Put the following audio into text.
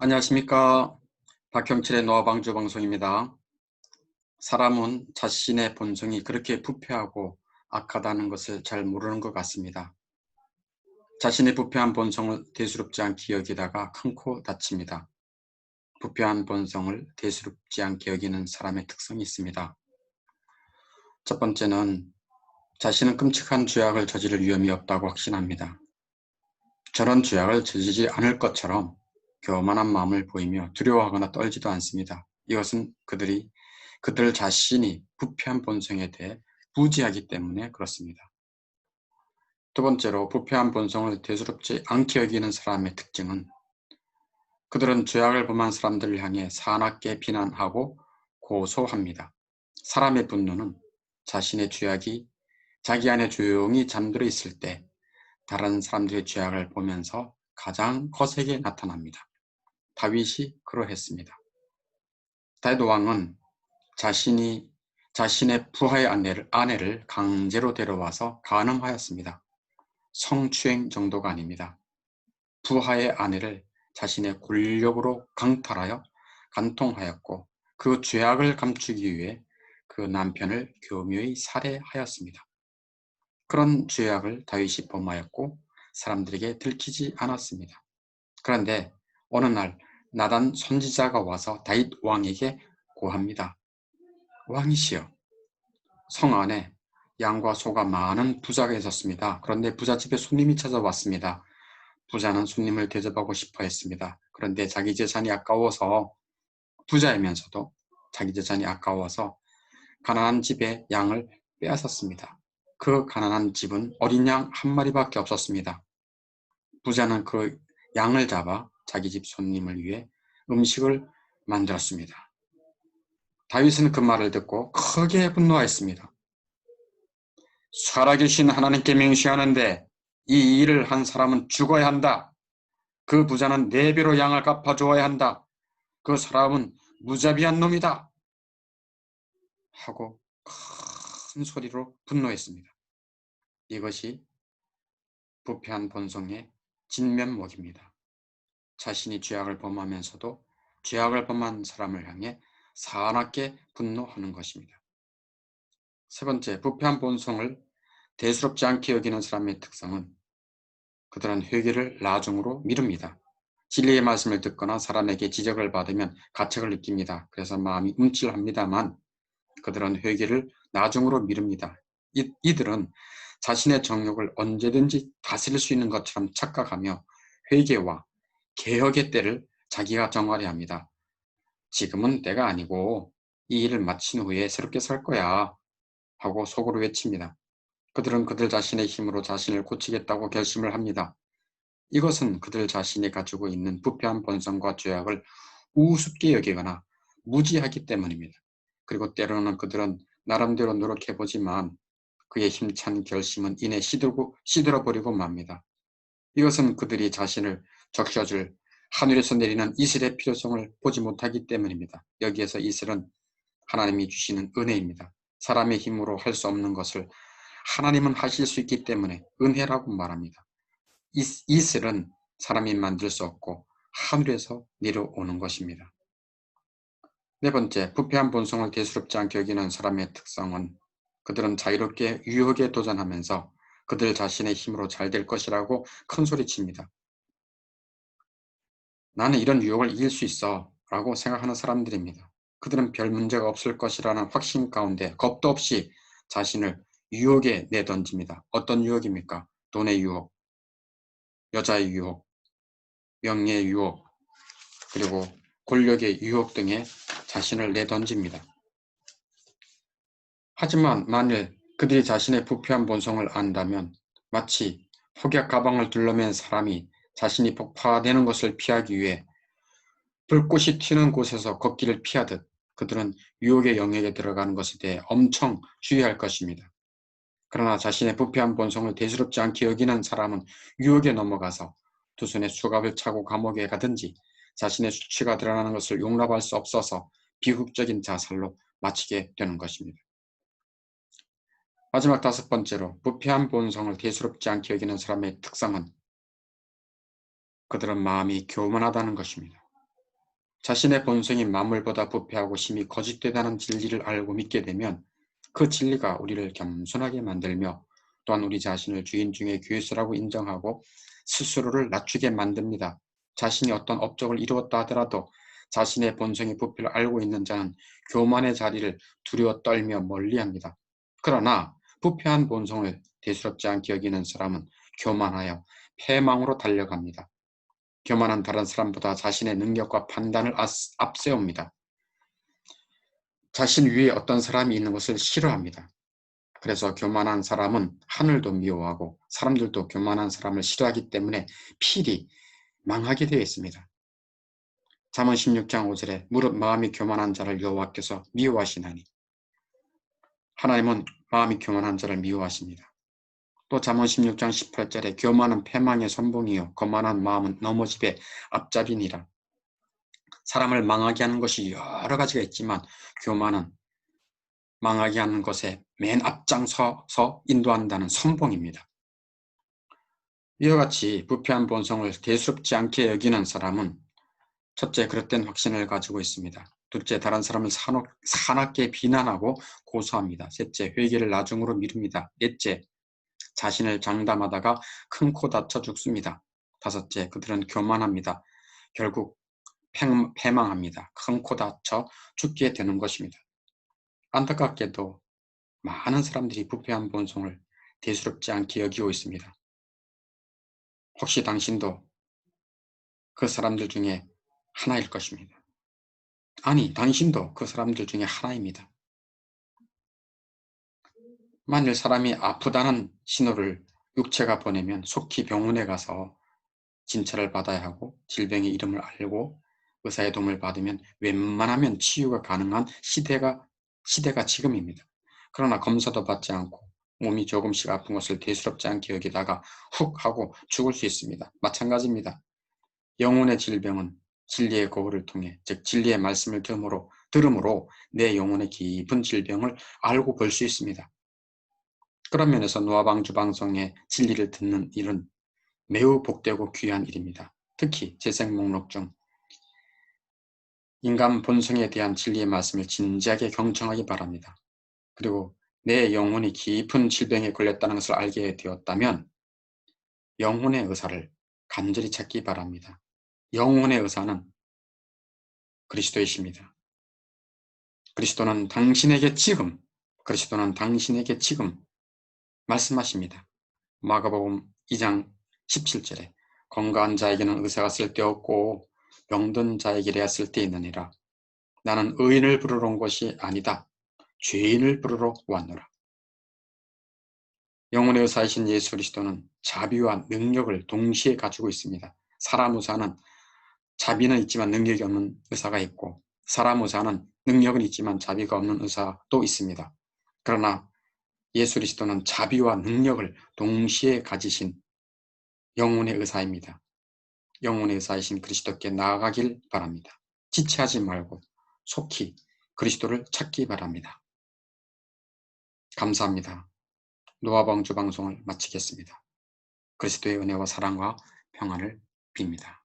안녕하십니까. 박형철의 노화방주 방송입니다. 사람은 자신의 본성이 그렇게 부패하고 악하다는 것을 잘 모르는 것 같습니다. 자신의 부패한 본성을 대수롭지 않게 여기다가 큰 코 다칩니다. 부패한 본성을 대수롭지 않게 여기는 사람의 특성이 있습니다. 첫 번째는 자신은 끔찍한 죄악을 저지를 위험이 없다고 확신합니다. 저런 죄악을 저지르지 않을 것처럼 교만한 마음을 보이며 두려워하거나 떨지도 않습니다. 이것은 그들 자신이 부패한 본성에 대해 부지하기 때문에 그렇습니다. 두 번째로, 부패한 본성을 대수롭지 않게 여기는 사람의 특징은 그들은 죄악을 범한 사람들을 향해 사납게 비난하고 고소합니다. 사람의 분노는 자신의 죄악이 자기 안에 조용히 잠들어 있을 때 다른 사람들의 죄악을 보면서 가장 거세게 나타납니다. 다윗이 그러했습니다. 다윗 왕은 자신의 부하의 아내를 강제로 데려와서 간음하였습니다. 성추행 정도가 아닙니다. 부하의 아내를 자신의 권력으로 강탈하여 간통하였고 그 죄악을 감추기 위해 그 남편을 교묘히 살해하였습니다. 그런 죄악을 다윗이 범하였고 사람들에게 들키지 않았습니다. 그런데 어느 날 나단 선지자가 와서 다윗 왕에게 고합니다. 왕이시여, 성 안에 양과 소가 많은 부자가 있었습니다. 그런데 부잣집에 손님이 찾아왔습니다. 부자는 손님을 대접하고 싶어 했습니다. 그런데 자기 재산이 아까워서, 부자이면서도 자기 재산이 아까워서 가난한 집의 양을 빼앗았습니다. 그 가난한 집은 어린 양 한 마리밖에 없었습니다. 부자는 그 양을 잡아 자기 집 손님을 위해 음식을 만들었습니다. 다윗은 그 말을 듣고 크게 분노하였습니다. 살아계신 하나님께 맹세하는데 이 일을 한 사람은 죽어야 한다. 그 부자는 4배로 양을 갚아주어야 한다. 그 사람은 무자비한 놈이다. 하고 큰 소리로 분노했습니다. 이것이 부패한 본성의 진면목입니다. 자신이 죄악을 범하면서도 죄악을 범한 사람을 향해 사납게 분노하는 것입니다. 세 번째, 부패한 본성을 대수롭지 않게 여기는 사람의 특성은 그들은 회개를 나중으로 미룹니다. 진리의 말씀을 듣거나 사람에게 지적을 받으면 가책을 느낍니다. 그래서 마음이 움찔합니다만 그들은 회개를 나중으로 미룹니다. 이들은 자신의 정욕을 언제든지 다스릴 수 있는 것처럼 착각하며 회개와 개혁의 때를 자기가 정하려 합니다. 지금은 때가 아니고 이 일을 마친 후에 새롭게 살 거야 하고 속으로 외칩니다. 그들은 그들 자신의 힘으로 자신을 고치겠다고 결심을 합니다. 이것은 그들 자신이 가지고 있는 부패한 본성과 죄악을 우습게 여기거나 무지하기 때문입니다. 그리고 때로는 그들은 나름대로 노력해보지만 그의 힘찬 결심은 이내 시들어버리고 맙니다. 이것은 그들이 자신을 적셔줄 하늘에서 내리는 이슬의 필요성을 보지 못하기 때문입니다. 여기에서 이슬은 하나님이 주시는 은혜입니다. 사람의 힘으로 할 수 없는 것을 하나님은 하실 수 있기 때문에 은혜라고 말합니다. 이슬은 사람이 만들 수 없고 하늘에서 내려오는 것입니다. 네 번째, 부패한 본성을 대수롭지 않게 여기는 사람의 특성은 그들은 자유롭게 유혹에 도전하면서 그들 자신의 힘으로 잘 될 것이라고 큰소리칩니다. 나는 이런 유혹을 이길 수 있어 라고 생각하는 사람들입니다. 그들은 별 문제가 없을 것이라는 확신 가운데 겁도 없이 자신을 유혹에 내던집니다. 어떤 유혹입니까? 돈의 유혹, 여자의 유혹, 명예의 유혹, 그리고 권력의 유혹 등에 자신을 내던집니다. 하지만 만일 그들이 자신의 부패한 본성을 안다면 마치 폭약 가방을 둘러맨 사람이 자신이 폭파되는 것을 피하기 위해 불꽃이 튀는 곳에서 걷기를 피하듯 그들은 유혹의 영역에 들어가는 것에 대해 엄청 주의할 것입니다. 그러나 자신의 부패한 본성을 대수롭지 않게 여기는 사람은 유혹에 넘어가서 두 손에 수갑을 차고 감옥에 가든지 자신의 수치가 드러나는 것을 용납할 수 없어서 비극적인 자살로 마치게 되는 것입니다. 마지막 다섯 번째로, 부패한 본성을 대수롭지 않게 여기는 사람의 특성은 그들은 마음이 교만하다는 것입니다. 자신의 본성이 만물보다 부패하고 심히 거짓되다는 진리를 알고 믿게 되면 그 진리가 우리를 겸손하게 만들며 또한 우리 자신을 주인 중에 괴수라고 인정하고 스스로를 낮추게 만듭니다. 자신이 어떤 업적을 이루었다 하더라도 자신의 본성의 부패를 알고 있는 자는 교만의 자리를 두려워 떨며 멀리합니다. 그러나 부패한 본성을 대수롭지 않게 여기는 사람은 교만하여 패망으로 달려갑니다. 교만한 다른 사람보다 자신의 능력과 판단을 앞세웁니다. 자신 위에 어떤 사람이 있는 것을 싫어합니다. 그래서 교만한 사람은 하늘도 미워하고 사람들도 교만한 사람을 싫어하기 때문에 필히 망하게 되어 있습니다. 잠언 16장 5절에 무릇 마음이 교만한 자를 여호와께서 미워하시나니, 하나님은 마음이 교만한 자를 미워하십니다. 또 잠언 16장 18절에 교만은 패망의 선봉이요 거만한 마음은 넘어집의 앞잡이니라. 사람을 망하게 하는 것이 여러 가지가 있지만 교만은 망하게 하는 것에 맨 앞장서서 인도한다는 선봉입니다. 이와 같이 부패한 본성을 대수롭지 않게 여기는 사람은 첫째, 그릇된 확신을 가지고 있습니다. 둘째, 다른 사람을 사납게 비난하고 고소합니다. 셋째, 회개를 나중으로 미룹니다. 넷째, 자신을 장담하다가 큰 코 다쳐 죽습니다. 다섯째, 그들은 교만합니다. 결국 패망합니다. 큰 코 다쳐 죽게 되는 것입니다. 안타깝게도 많은 사람들이 부패한 본성을 대수롭지 않게 여기고 있습니다. 혹시 당신도 그 사람들 중에 하나일 것입니다. 아니, 당신도 그 사람들 중에 하나입니다. 만일 사람이 아프다는 신호를 육체가 보내면 속히 병원에 가서 진찰을 받아야 하고 질병의 이름을 알고 의사의 도움을 받으면 웬만하면 치유가 가능한 시대가 지금입니다. 그러나 검사도 받지 않고 몸이 조금씩 아픈 것을 대수롭지 않게 여기다가 훅 하고 죽을 수 있습니다. 마찬가지입니다. 영혼의 질병은 진리의 거울을 통해, 즉 진리의 말씀을 들음으로 내 영혼의 깊은 질병을 알고 볼 수 있습니다. 그런 면에서 노아방주 방송의 진리를 듣는 일은 매우 복되고 귀한 일입니다. 특히 재생 목록 중 인간 본성에 대한 진리의 말씀을 진지하게 경청하기 바랍니다. 그리고 내 영혼이 깊은 질병에 걸렸다는 것을 알게 되었다면 영혼의 의사를 간절히 찾기 바랍니다. 영혼의 의사는 그리스도이십니다. 그리스도는 당신에게 지금 말씀하십니다. 마가복음 2장 17절에 건강한 자에게는 의사가 쓸데없고 병든 자에게야 쓸데있느니라. 나는 의인을 부르러 온 것이 아니다. 죄인을 부르러 왔노라. 영혼의 의사이신 예수 그리스도는 자비와 능력을 동시에 가지고 있습니다. 사람 의사는 자비는 있지만 능력이 없는 의사가 있고, 사람 의사는 능력은 있지만 자비가 없는 의사도 있습니다. 그러나 예수 그리스도는 자비와 능력을 동시에 가지신 영혼의 의사입니다. 영혼의 의사이신 그리스도께 나아가길 바랍니다. 지체하지 말고 속히 그리스도를 찾기 바랍니다. 감사합니다. 노아방주 방송을 마치겠습니다. 그리스도의 은혜와 사랑과 평안을 빕니다.